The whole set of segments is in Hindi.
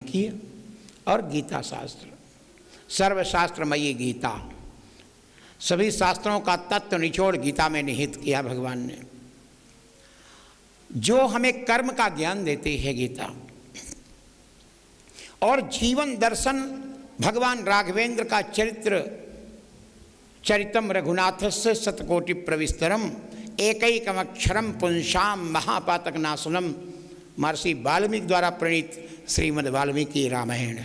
की और गीता शास्त्र, सर्वशास्त्रमयी गीता, सभी शास्त्रों का तत्व निचोड़ गीता में निहित किया भगवान ने। जो हमें कर्म का ज्ञान देती है गीता, और जीवन दर्शन भगवान राघवेंद्र का चरितम रघुनाथस्य शतकोटि प्रविस्तरम एकैकमक्षरम पुंसाम महापातक नाशनम, महर्षि वाल्मीकि द्वारा प्रणीत श्रीमद् वाल्मीकि रामायण।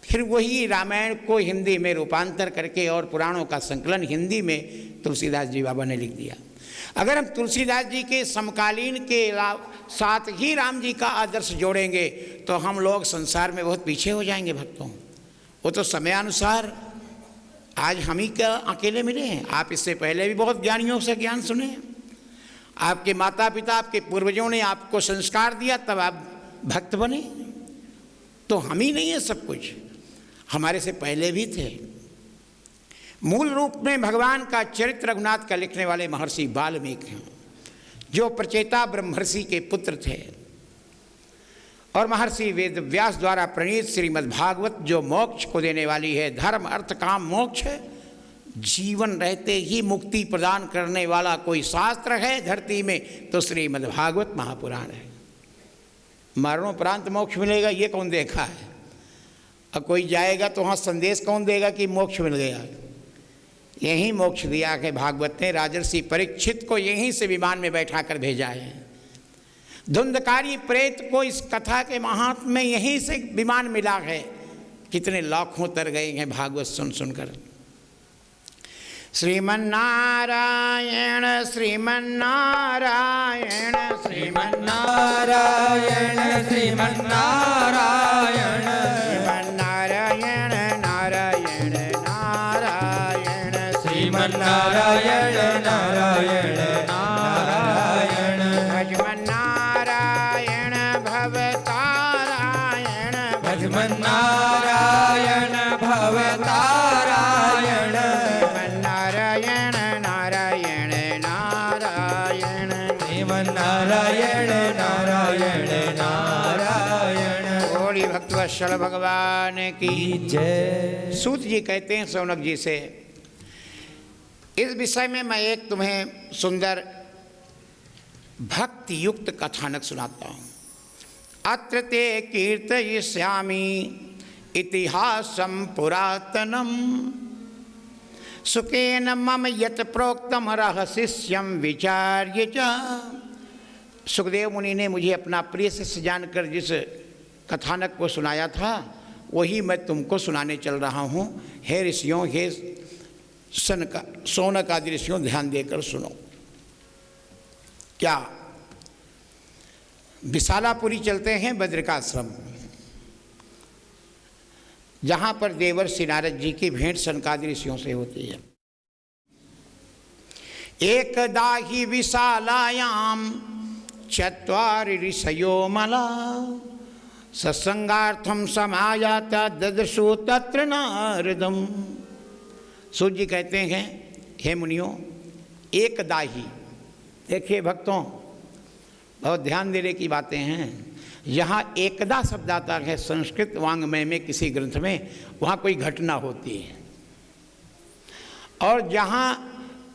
फिर वही रामायण को हिंदी में रूपांतर करके और पुराणों का संकलन हिंदी में तुलसीदास जी बाबा ने लिख दिया। अगर हम तुलसीदास जी के समकालीन के साथ ही राम जी का आदर्श जोड़ेंगे तो हम लोग संसार में बहुत पीछे हो जाएंगे भक्तों। वो तो समयानुसार आज हम ही क्या अकेले मिले हैं, आप इससे पहले भी बहुत ज्ञानियों से ज्ञान सुने, आपके माता पिता आपके पूर्वजों ने आपको संस्कार दिया तब आप भक्त बने। तो हम ही नहीं है सब कुछ, हमारे से पहले भी थे। मूल रूप में भगवान का चरित्र रघुनाथ का लिखने वाले महर्षि वाल्मीकि हैं, जो प्रचेता ब्रह्मर्षि के पुत्र थे, और महर्षि वेद व्यास द्वारा प्रणीत श्रीमद् भागवत जो मोक्ष को देने वाली है, धर्म अर्थ काम मोक्ष है, जीवन रहते ही मुक्ति प्रदान करने वाला कोई शास्त्र है धरती में तो श्रीमद् भागवत महापुराण है। मरणोपरांत मोक्ष मिलेगा ये कौन देखा है? अब कोई जाएगा तो वहाँ संदेश कौन देगा कि मोक्ष मिल गया? यही मोक्ष दिया है भागवत ने। राजर्षि परीक्षित को यहीं से विमान में बैठा कर भेजा है। धुंधकारी प्रेत को इस कथा के महात्म्य में यहीं से विमान मिला है। कितने लाखों तर गए हैं भागवत सुन सुनकर। श्रीमन्नारायण श्रीमन्नारायण श्रीमन्नारायण श्रीमन्नारायण श्रीमन्नारायण नारायण नारायण श्रीमन्नारायण नारायण नारायण भजमन्नारायण भवतारायण भजमन्नारायण भवतारायण नारायण नारायण नारायण नारायण नारायण नारायण। बोली भक्तवत्सल भगवान की जय। सूत जी कहते हैं शौनक जी से, इस विषय में मैं एक तुम्हें सुंदर भक्ति युक्त कथानक सुनाता हूँ। अत्र ते कीर्तयिष्यामि इतिहासं पुरातनम सुखेन मम यत प्रोक्तम रहस्यम विचार्य च। सुखदेव मुनि ने मुझे अपना प्रिय शिष्य जानकर जिस कथानक को सुनाया था वही मैं तुमको सुनाने चल रहा हूँ। हे ऋषियों, हे शौनक आदि ऋषियों, ध्यान देकर सुनो। क्या विशालापुरी चलते हैं बद्रिकाश्रम, जहाँ पर देवर्षि नारद जी की भेंट सनकादि ऋषियों से होती है। एकदा हि विशालायां चत्वारि ऋषयो मला सत्संगार्थम समायाता ददृशु तत्र नारदम। सूत जी कहते हैं, हे मुनियों, एकदा ही, देखिए भक्तों बहुत ध्यान देने की बातें हैं। यहाँ एकदा शब्द आता है संस्कृत वांग्मय में किसी ग्रंथ में, वहाँ कोई घटना होती है। और जहाँ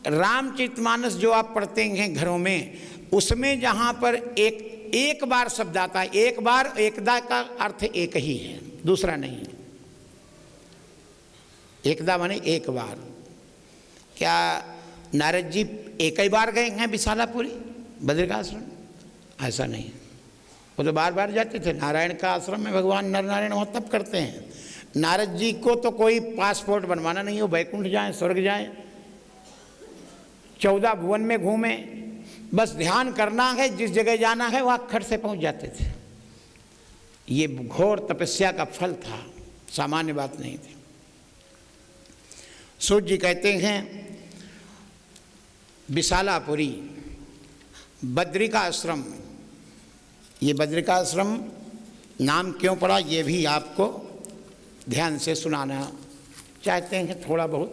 रामचरितमानस जो आप पढ़ते हैं घरों में, उसमें जहाँ पर एक बार शब्द आता है, एक बार, एकदा का अर्थ एक ही है, दूसरा नहीं है। एकदा माने एक बार। क्या नारद जी एक ही बार गए हैं विशालापुरी बद्रिकाश्रम? ऐसा नहीं, वो तो बार बार जाते थे। नारायण का आश्रम में भगवान नर नारायण वहाँ तप करते हैं। नारद जी को तो कोई पासपोर्ट बनवाना नहीं हो, वैकुंठ जाएं, स्वर्ग जाएं, 14 भुवन में घूमें, बस ध्यान करना है, जिस जगह जाना है वहाँ खट से पहुँच जाते थे। ये घोर तपस्या का फल था, सामान्य बात नहीं थी। सूत जी कहते हैं विशालापुरी बद्रिकाश्रम, ये बद्रिकाश्रम नाम क्यों पड़ा ये भी आपको ध्यान से सुनाना चाहते हैं। थोड़ा बहुत,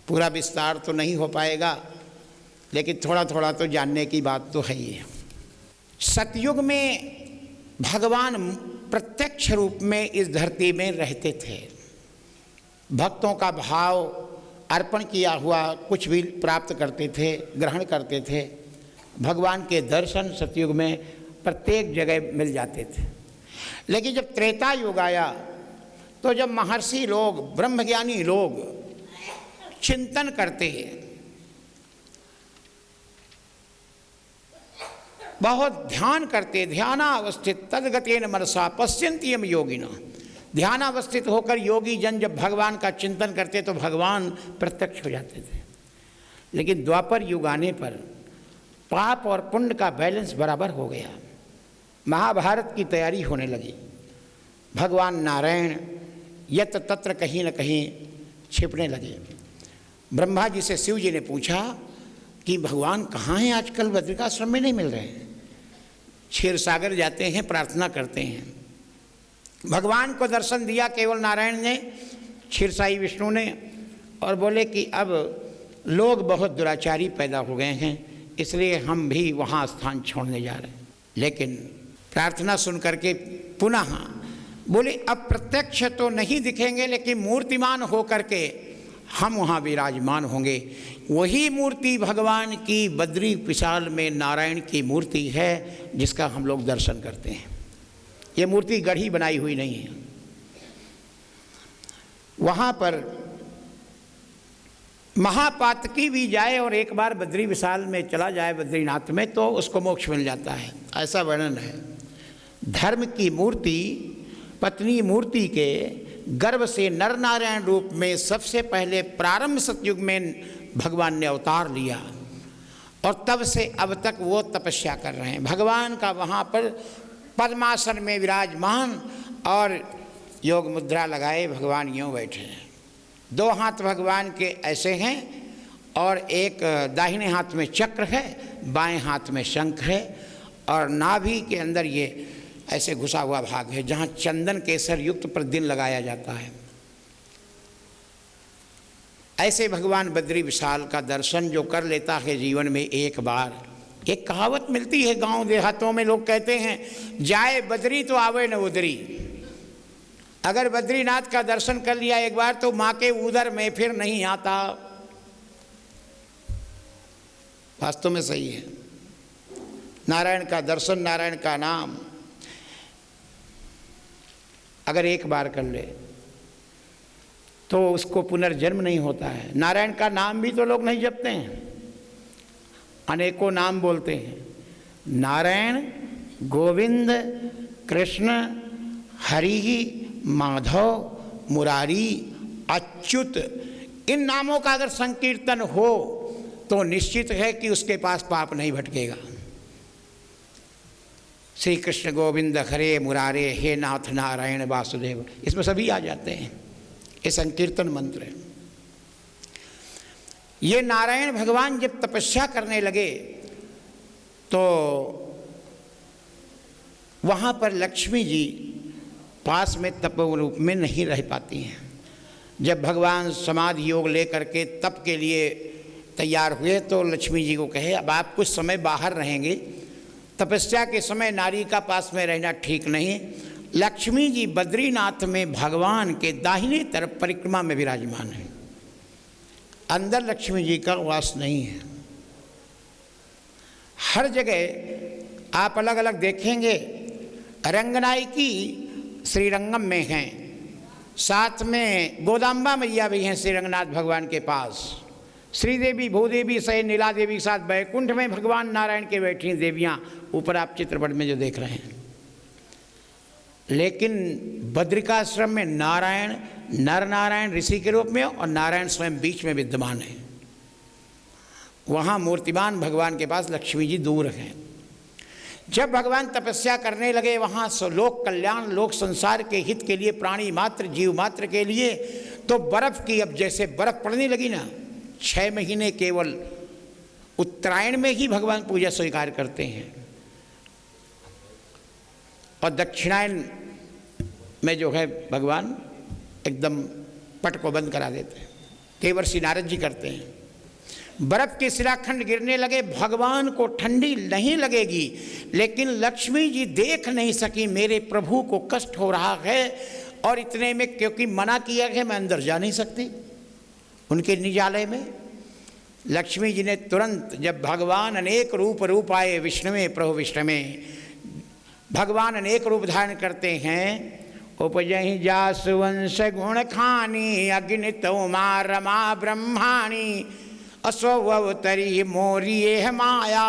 पूरा विस्तार तो नहीं हो पाएगा, लेकिन थोड़ा थोड़ा तो जानने की बात तो है ही है। सतयुग में भगवान प्रत्यक्ष रूप में इस धरती में रहते थे। भक्तों का भाव अर्पण किया हुआ कुछ भी प्राप्त करते थे, ग्रहण करते थे। भगवान के दर्शन सतयुग में प्रत्येक जगह मिल जाते थे। लेकिन जब त्रेता युग आया तो जब महर्षि लोग, ब्रह्मज्ञानी लोग चिंतन करते हैं, बहुत ध्यान करते, ध्यानावस्थित तद्गतेन मनसा पश्यन्ति यम योगिनः, ध्यानावस्थित होकर योगी जन जब भगवान का चिंतन करते तो भगवान प्रत्यक्ष हो जाते थे। लेकिन द्वापर युग आने पर पाप और पुण्य का बैलेंस बराबर हो गया। महाभारत की तैयारी होने लगी। भगवान नारायण यत्र तत्र कहीं न कहीं छिपने लगे। ब्रह्मा जी से शिव जी ने पूछा कि भगवान कहाँ हैं आजकल, बद्रिकाश्रम में नहीं मिल रहे हैं। क्षीर सागर जाते हैं, प्रार्थना करते हैं। भगवान को दर्शन दिया केवल नारायण ने, क्षीरसाई विष्णु ने, और बोले कि अब लोग बहुत दुराचारी पैदा हो गए हैं, इसलिए हम भी वहाँ स्थान छोड़ने जा रहे हैं। लेकिन प्रार्थना सुन करके पुनः बोले अब प्रत्यक्ष तो नहीं दिखेंगे, लेकिन मूर्तिमान हो करके हम वहाँ विराजमान होंगे। वही मूर्ति भगवान की बद्री विशाल में नारायण की मूर्ति है जिसका हम लोग दर्शन करते हैं। ये मूर्ति गढ़ी बनाई हुई नहीं है। वहाँ पर महापातकी भी जाए और एक बार बद्री विशाल में चला जाए, बद्रीनाथ में, तो उसको मोक्ष मिल जाता है, ऐसा वर्णन है। धर्म की मूर्ति, पत्नी मूर्ति के गर्भ से नर नारायण रूप में सबसे पहले प्रारंभ सतयुग में भगवान ने अवतार लिया और तब से अब तक वो तपस्या कर रहे हैं। भगवान का वहाँ पर पद्मासन में विराजमान और योग मुद्रा लगाए भगवान यूँ बैठे हैं। दो हाथ भगवान के ऐसे हैं और एक दाहिने हाथ में चक्र है, बाएं हाथ में शंख है, और नाभि के अंदर ये ऐसे घुसा हुआ भाग है जहाँ चंदन केसर युक्त प्रतिदिन लगाया जाता है। ऐसे भगवान बद्री विशाल का दर्शन जो कर लेता है जीवन में एक बार, एक कहावत मिलती है गांव देहातों में, लोग कहते हैं जाए बद्री तो आवे न उदरी। अगर बद्रीनाथ का दर्शन कर लिया एक बार तो माँ के उदर में फिर नहीं आता। वास्तव में सही है। नारायण का दर्शन, नारायण का नाम अगर एक बार कर ले तो उसको पुनर्जन्म नहीं होता है। नारायण का नाम भी तो लोग नहीं जपते हैं, अनेकों नाम बोलते हैं। नारायण, गोविंद, कृष्ण, हरि, माधव, मुरारी, अच्युत, इन नामों का अगर संकीर्तन हो तो निश्चित है कि उसके पास पाप नहीं भटकेगा। श्री कृष्ण गोविंद हरे मुरारे, हे नाथ नारायण वासुदेव, इसमें सभी आ जाते हैं। ये संकीर्तन मंत्र है। ये नारायण भगवान जब तपस्या करने लगे तो वहाँ पर लक्ष्मी जी पास में तप रूप में नहीं रह पाती हैं। जब भगवान समाधि योग लेकर के तप के लिए तैयार हुए तो लक्ष्मी जी को कहे अब आप कुछ समय बाहर रहेंगे, तपस्या के समय नारी का पास में रहना ठीक नहीं। लक्ष्मी जी बद्रीनाथ में भगवान के दाहिने तरफ परिक्रमा में विराजमान है, अंदर लक्ष्मी जी का वास नहीं है। हर जगह आप अलग अलग देखेंगे, रंगनाई की श्रीरंगम में हैं, साथ में गोदाम्बा मैया भी हैं श्रीरंगनाथ भगवान के पास, श्रीदेवी, भूदेवी सहित नीला देवी के साथ बैकुंठ में भगवान नारायण के बैठी देवियाँ ऊपर आप चित्रपट में जो देख रहे हैं। लेकिन बद्रिकाश्रम में नारायण, नर नारायण ऋषि के रूप में और नारायण स्वयं बीच में विद्यमान है। वहाँ मूर्तिमान भगवान के पास लक्ष्मी जी दूर हैं। जब भगवान तपस्या करने लगे वहाँ लोक कल्याण, लोक संसार के हित के लिए, प्राणी मात्र, जीव मात्र के लिए, तो बर्फ़ की अब जैसे बर्फ़ पड़ने लगी ना, 6 महीने केवल उत्तरायण में ही भगवान पूजा स्वीकार करते हैं और दक्षिणायन में जो है भगवान एकदम पट को बंद करा देते हैं। देवर्षि नारद जी करते हैं। बर्फ के शिलाखंड गिरने लगे, भगवान को ठंडी नहीं लगेगी, लेकिन लक्ष्मी जी देख नहीं सकी मेरे प्रभु को कष्ट हो रहा है, और इतने में क्योंकि मना किया है मैं अंदर जा नहीं सकती उनके निजालय में। लक्ष्मी जी ने तुरंत, जब भगवान अनेक रूप आए विष्णु में, प्रभु विष्णु में भगवान अनेक रूप धारण करते हैं। उपजहि जासु वंश गुण खानी, अग्नित उमा रमा ब्रह्माणी, असोवतरी मोरिये माया,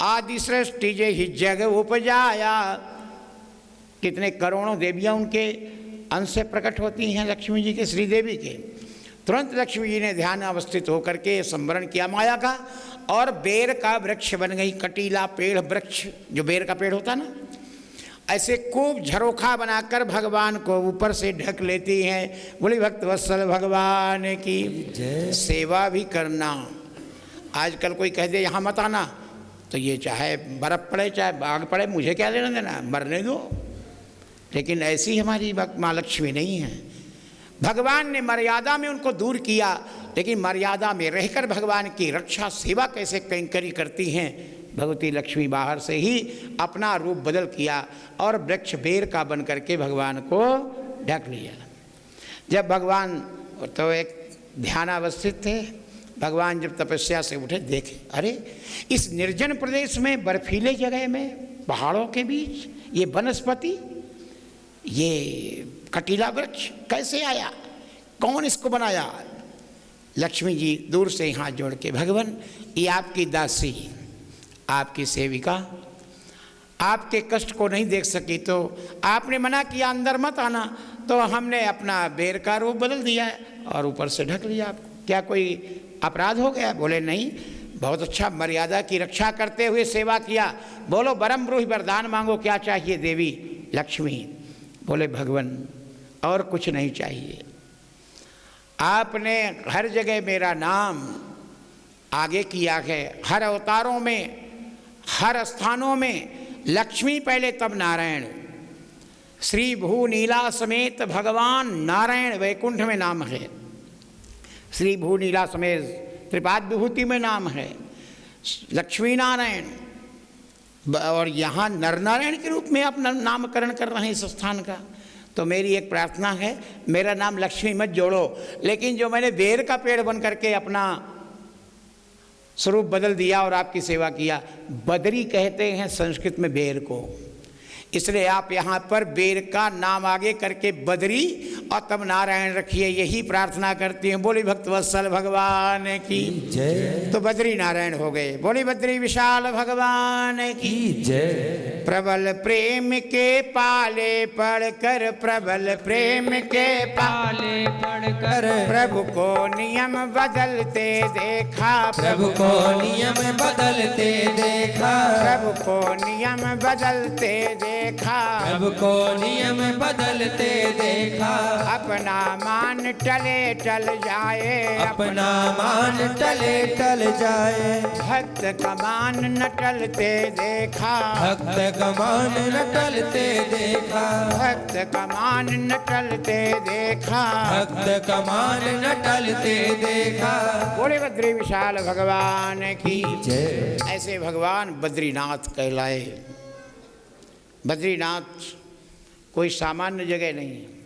आदि सृष्टि जहि जग उपजाया। कितने करोड़ों देवियां उनके अंश से प्रकट होती हैं लक्ष्मी जी के, श्रीदेवी के। तुरंत लक्ष्मी जी ने ध्यान अवस्थित होकर के संवरण किया माया का, और बेर का वृक्ष बन गई, कटीला पेड़ वृक्ष, जो बेर का पेड़ होता ना, ऐसे खूब झरोखा बनाकर भगवान को ऊपर से ढक लेती हैं। बोली भक्त वत्सल भगवान की सेवा भी करना। आजकल कोई कह दे यहाँ मत आना, तो ये चाहे बर्फ पड़े चाहे आग पड़े, मुझे क्या लेना देना, मरने दो। लेकिन ऐसी हमारी माँ लक्ष्मी नहीं है। भगवान ने मर्यादा में उनको दूर किया, लेकिन मर्यादा में रहकर भगवान की रक्षा सेवा कैसे कैंकरी करती हैं भगवती लक्ष्मी, बाहर से ही अपना रूप बदल किया और वृक्ष बेर का बन करके भगवान को ढक लिया। जब भगवान तो एक ध्यानावस्थित थे, भगवान जब तपस्या से उठे, देखे अरे इस निर्जन प्रदेश में, बर्फीले जगह में, पहाड़ों के बीच ये वनस्पति, ये कटीला वृक्ष कैसे आया, कौन इसको बनाया। लक्ष्मी जी दूर से हाथ जोड़ के, भगवान ये आपकी दासी, आपकी सेविका आपके कष्ट को नहीं देख सकी, तो आपने मना किया अंदर मत आना, तो हमने अपना बेर का रूप बदल दिया है और ऊपर से ढक लिया आपको। क्या कोई अपराध हो गया? बोले नहीं, बहुत अच्छा, मर्यादा की रक्षा करते हुए सेवा किया। बोलो बरम ब्रूहि वरदान मांगो, क्या चाहिए देवी लक्ष्मी? बोले भगवान और कुछ नहीं चाहिए, आपने हर जगह मेरा नाम आगे किया है, हर अवतारों में, हर स्थानों में लक्ष्मी पहले तब नारायण। श्री भू नीला समेत भगवान नारायण वैकुंठ में नाम है, श्री भू नीला समेत त्रिपाद विभूति में नाम है लक्ष्मी नारायण, और यहाँ नर नारायण के रूप में अपना नामकरण कर रहे हैं इस स्थान का। तो मेरी एक प्रार्थना है, मेरा नाम लक्ष्मी मत जोड़ो, लेकिन जो मैंने बेर का पेड़ बन करके अपना स्वरूप बदल दिया और आपकी सेवा किया, बदरी कहते हैं संस्कृत में बेर को, इसलिए आप यहाँ पर बेर का नाम आगे करके बदरी और तब नारायण रखिए, यही प्रार्थना करती हैं। बोली भक्त वत्सल भगवान की जय। तो बद्री नारायण हो गए। बोली बद्री विशाल भगवान की जय। प्रबल प्रेम के पाले पढ़कर, प्रबल प्रेम के पाले पढ़कर, प्रभु को नियम बदलते देखा, प्रभु को नियम बदलते देखा, प्रभु को नियम बदलते देखा, प्रभु को नियम बदलते देखा। अपना मान टले टल जाए, अपना मान टले टल जाए, भक्त का मान न टलते देखा, भक्त का मान न टलते देखा, भक्त का मान न टलते देखा, भक्त का मान न टलते देखा। बोले बद्री विशाल भगवान की जय। ऐसे भगवान बद्रीनाथ कहलाए। बद्रीनाथ कोई सामान्य जगह नहीं है।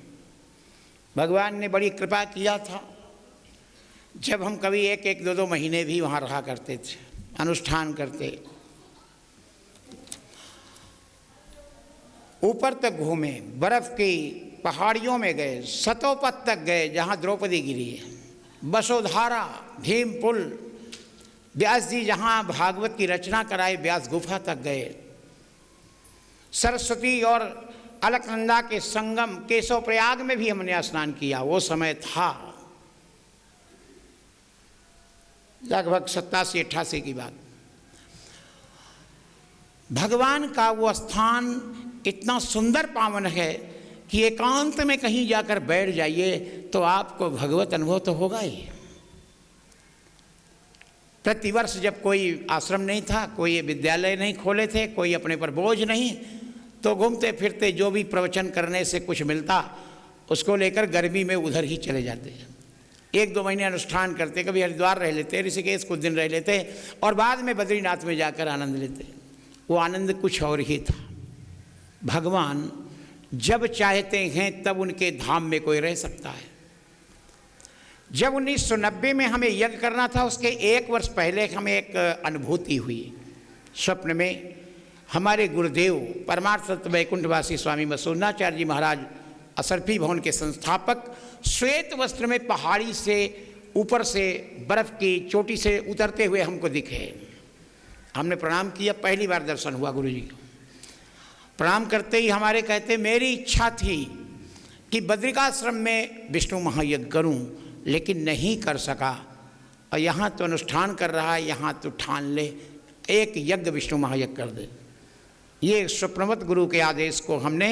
भगवान ने बड़ी कृपा किया था, जब हम कभी एक एक दो दो महीने भी वहाँ रहा करते थे, अनुष्ठान करते, ऊपर तक घूमे, बर्फ की पहाड़ियों में गए, सतोपत तक गए जहाँ द्रौपदी गिरी है, बसोधारा, भीम पुल, व्यास जी जहाँ भागवत की रचना कराए व्यास गुफा तक गए, सरस्वती और अलकनंदा के संगम केशव प्रयाग में भी हमने स्नान किया। वो समय था लगभग 87-88 की बात। भगवान का वो स्थान इतना सुंदर पावन है कि एकांत में कहीं जाकर बैठ जाइए तो आपको भगवत अनुभव तो होगा ही। प्रतिवर्ष जब कोई आश्रम नहीं था, कोई विद्यालय नहीं खोले थे, कोई अपने पर बोझ नहीं, तो घूमते फिरते जो भी प्रवचन करने से कुछ मिलता उसको लेकर गर्मी में उधर ही चले जाते। 1-2 महीने अनुष्ठान करते, कभी हरिद्वार रह लेते, ऋषिकेश कुछ दिन रह लेते और बाद में बद्रीनाथ में जाकर आनंद लेते। वो आनंद कुछ और ही था। भगवान जब चाहते हैं तब उनके धाम में कोई रह सकता है। जब 1990 में हमें यज्ञ करना था, उसके 1 वर्ष पहले हमें एक अनुभूति हुई। स्वप्न में हमारे गुरुदेव परमार्थ सत्य वैकुंठवासी स्वामी मसूरनाचार्य जी महाराज, असरफी भवन के संस्थापक, श्वेत वस्त्र में पहाड़ी से ऊपर से बर्फ़ की चोटी से उतरते हुए हमको दिखे। हमने प्रणाम किया, पहली बार दर्शन हुआ गुरु जी को। प्रणाम करते ही हमारे कहते, मेरी इच्छा थी कि बद्रिकाश्रम में विष्णु महायज्ञ करूं, लेकिन नहीं कर सका, और यहाँ तो अनुष्ठान कर रहा है, यहाँ तो ठान ले एक यज्ञ विष्णु महायज्ञ कर दे। ये स्वप्नवत गुरु के आदेश को हमने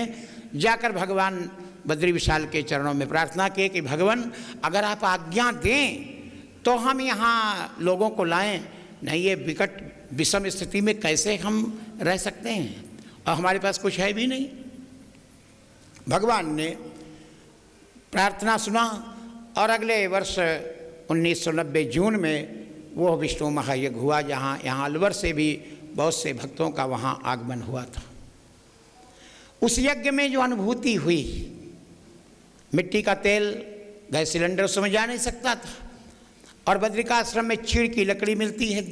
जाकर भगवान बद्री विशाल के चरणों में प्रार्थना की कि भगवान अगर आप आज्ञा दें तो हम यहाँ लोगों को लाएं, नहीं ये विकट विषम स्थिति में कैसे हम रह सकते हैं, और हमारे पास कुछ है भी नहीं। भगवान ने प्रार्थना सुना और अगले वर्ष 1990 जून में वो विष्णु महायज्ञ हुआ, जहाँ यहाँ अलवर से भी बहुत से भक्तों का वहाँ आगमन हुआ था। उस यज्ञ में जो अनुभूति हुई, मिट्टी का तेल गैस सिलेंडर उसमें जा नहीं सकता था, और बद्रिकाश्रम में चीड़ की लकड़ी मिलती है,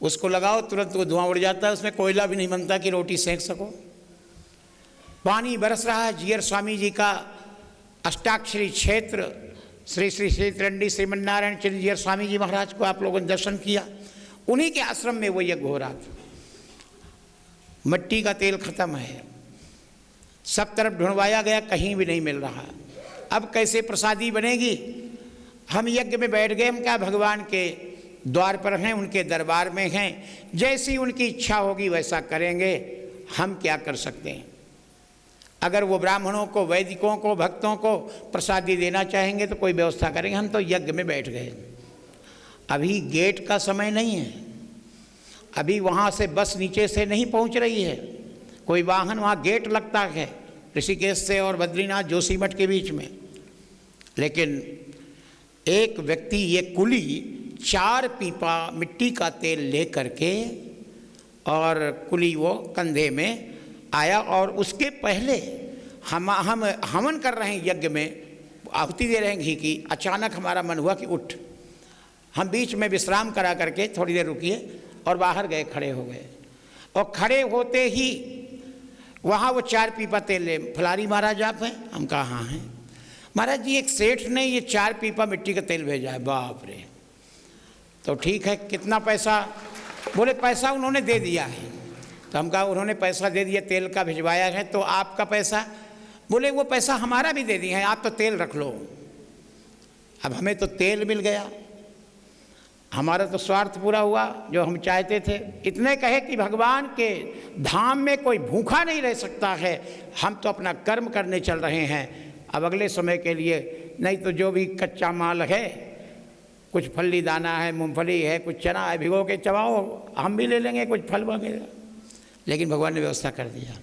उसको लगाओ तुरंत वो धुआं उड़ जाता है, उसमें कोयला भी नहीं बनता कि रोटी सेंक सको। पानी बरस रहा है। जीयर स्वामी जी का अष्टाक्षरी क्षेत्र श्री श्री श्री त्रिंडी श्रीमन्नारायण चंद्र जीयर स्वामी जी महाराज को आप लोगों ने दर्शन किया, उन्हीं के आश्रम में वो यज्ञ हो रहा था। मिट्टी का तेल खत्म है, सब तरफ ढूंढवाया गया, कहीं भी नहीं मिल रहा। अब कैसे प्रसादी बनेगी? हम यज्ञ में बैठ गए। हम क्या भगवान के द्वार पर हैं, उनके दरबार में हैं, जैसी उनकी इच्छा होगी वैसा करेंगे, हम क्या कर सकते हैं। अगर वो ब्राह्मणों को, वैदिकों को, भक्तों को प्रसादी देना चाहेंगे तो कोई व्यवस्था करेंगे। हम तो यज्ञ में बैठ गए। अभी गेट का समय नहीं है, अभी वहाँ से बस नीचे से नहीं पहुँच रही है, कोई वाहन, वहाँ गेट लगता है ऋषिकेश से और बद्रीनाथ जोशीमठ के बीच में। लेकिन एक व्यक्ति, ये कुली 4 पीपा मिट्टी का तेल ले करके, और कुली वो कंधे में आया, और उसके पहले हम हवन कर रहे हैं यज्ञ में, आहुति दे रहे हैं घी की। अचानक हमारा मन हुआ कि उठ, हम बीच में विश्राम करा करके थोड़ी देर रुकिए, और बाहर गए, खड़े हो गए। और खड़े होते ही वहाँ वो 4 पीपा तेल ले, फलारी महाराज आप हैं? हम कहा हाँ हैं। महाराज जी एक सेठ ने ये 4 पीपा मिट्टी का तेल भेजा है। बाप रे! तो ठीक है, कितना पैसा? बोले पैसा उन्होंने दे दिया है। तो हम कहा उन्होंने पैसा दे दिया, तेल का भिजवाया है, तो आपका पैसा? बोले वो पैसा हमारा भी दे दिया है, आप तो तेल रख लो। अब हमें तो तेल मिल गया, हमारा तो स्वार्थ पूरा हुआ जो हम चाहते थे। इतने कहे कि भगवान के धाम में कोई भूखा नहीं रह सकता है, हम तो अपना कर्म करने चल रहे हैं। अब अगले समय के लिए नहीं तो जो भी कच्चा माल है, कुछ फली दाना है, मूंगफली है, कुछ चना है, भिगो के चबाओ, हम भी ले लेंगे कुछ फल वगैरह। लेकिन भगवान ने व्यवस्था कर दिया।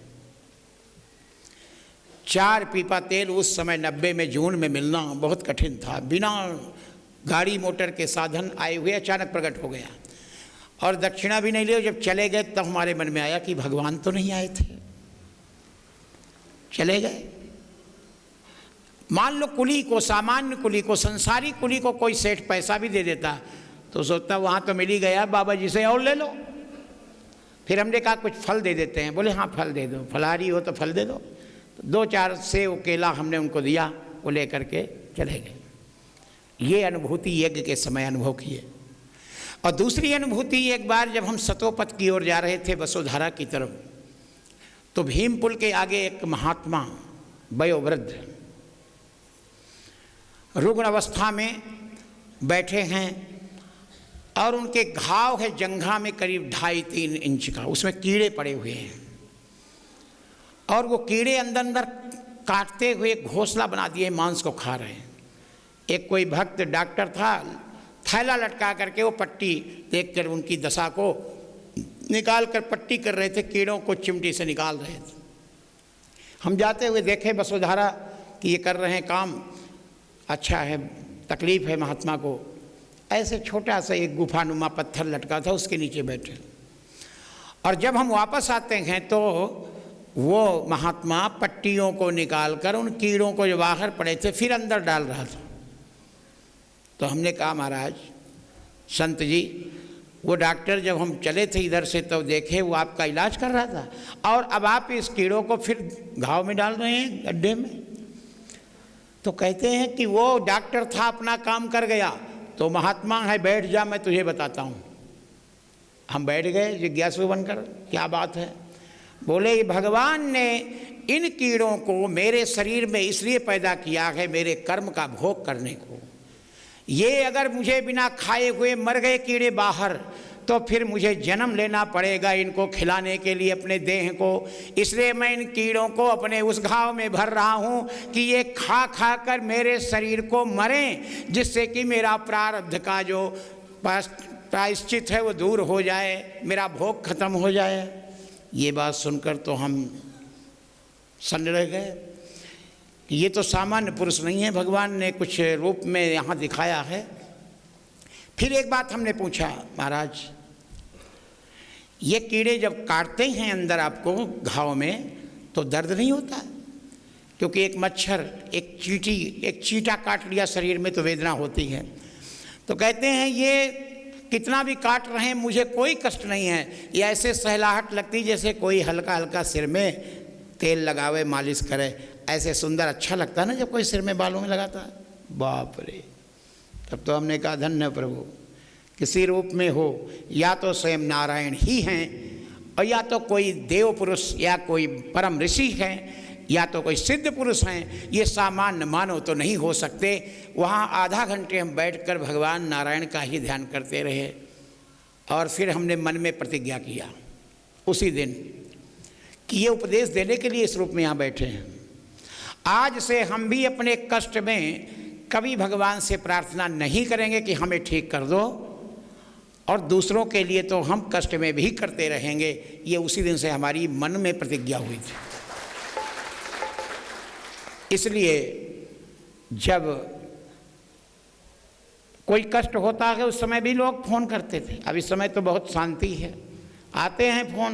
4 पीपा तेल उस समय 90 में जून में मिलना बहुत कठिन था। बिना गाड़ी मोटर के साधन आए हुए अचानक प्रकट हो गया, और दक्षिणा भी नहीं लिया। जब चले गए तब हमारे मन में आया कि भगवान तो नहीं आए थे, चले गए। मान लो कुली को, सामान्य कुली को, संसारी कुली को कोई सेठ पैसा भी दे देता तो सोचता वहाँ तो मिल ही गया, बाबा जी से और ले लो। फिर हमने कहा कुछ फल दे देते हैं। बोले हाँ फल दे दो, फलाहारी हो तो फल दे दो। तो 2-4 सेव केला हमने उनको दिया, वो ले करके चले गए। ये अनुभूति यज्ञ के समय अनुभव किए। और दूसरी अनुभूति, एक बार जब हम सतोपथ की ओर जा रहे थे वसुधारा की तरफ, तो भीम पुल के आगे एक महात्मा वयोवृद्ध रुग्ण अवस्था में बैठे हैं, और उनके घाव है जंघा में करीब 2.5-3 इंच का, उसमें कीड़े पड़े हुए हैं, और वो कीड़े अंदर अंदर काटते हुए घोंसला बना दिए, मांस को खा रहे हैं। एक कोई भक्त डॉक्टर था, थैला लटका करके वो पट्टी देखकर उनकी दशा को निकाल कर पट्टी कर रहे थे, कीड़ों को चिमटी से निकाल रहे थे। हम जाते हुए देखे वसुधारा कि ये कर रहे हैं काम, अच्छा है। तकलीफ है महात्मा को। ऐसे छोटा सा एक गुफानुमा पत्थर लटका था, उसके नीचे बैठे। और जब हम वापस आते हैं तो वो महात्मा पट्टियों को निकालकर उन कीड़ों को जो बाहर पड़े थे फिर अंदर डाल रहा था। तो हमने कहा महाराज संत जी, वो डॉक्टर जब हम चले थे इधर से तो देखे वो आपका इलाज कर रहा था, और अब आप इस कीड़ों को फिर घाव में डाल रहे हैं, गड्ढे में। तो कहते हैं कि वो डॉक्टर था, अपना काम कर गया, तो महात्मा है बैठ जा, मैं तुझे बताता हूँ। हम बैठ गए जिज्ञासु बनकर, क्या बात है? बोले भगवान ने इन कीड़ों को मेरे शरीर में इसलिए पैदा किया है मेरे कर्म का भोग करने को। ये अगर मुझे बिना खाए हुए मर गए कीड़े बाहर, तो फिर मुझे जन्म लेना पड़ेगा इनको खिलाने के लिए अपने देह को। इसलिए मैं इन कीड़ों को अपने उस घाव में भर रहा हूँ कि ये खा खा कर मेरे शरीर को मरें, जिससे कि मेरा प्रारब्ध का जो प्रायश्चित है वो दूर हो जाए, मेरा भोग खत्म हो जाए। ये बात सुनकर तो हम सन्न रह गए कि ये तो सामान्य पुरुष नहीं है, भगवान ने कुछ रूप में यहाँ दिखाया है। फिर एक बात हमने पूछा, महाराज ये कीड़े जब काटते हैं अंदर आपको घाव में तो दर्द नहीं होता? क्योंकि एक मच्छर, एक चींटी, एक चींटा काट लिया शरीर में तो वेदना होती है। तो कहते हैं ये कितना भी काट रहे हैं मुझे कोई कष्ट नहीं है, ये ऐसे सहलाहट लगती जैसे कोई हल्का हल्का सिर में तेल लगावे, मालिश करे। ऐसे सुंदर अच्छा लगता है ना जब कोई सिर में बालों में लगाता है। बाप रे! तब तो हमने कहा धन्य प्रभु, किसी रूप में हो, या तो स्वयं नारायण ही हैं, और या तो कोई देव पुरुष या कोई परम ऋषि हैं, या तो कोई सिद्ध पुरुष हैं। ये सामान्य मानव तो नहीं हो सकते। वहाँ आधा घंटे हम बैठकर भगवान नारायण का ही ध्यान करते रहे, और फिर हमने मन में प्रतिज्ञा किया उसी दिन कि ये उपदेश देने के लिए इस रूप में यहाँ बैठे हैं। आज से हम भी अपने कष्ट में कभी भगवान से प्रार्थना नहीं करेंगे कि हमें ठीक कर दो, और दूसरों के लिए तो हम कष्ट में भी करते रहेंगे। ये उसी दिन से हमारी मन में प्रतिज्ञा हुई थी। इसलिए जब कोई कष्ट होता है उस समय भी लोग फ़ोन करते थे। अब इस समय तो बहुत शांति है, आते हैं फ़ोन,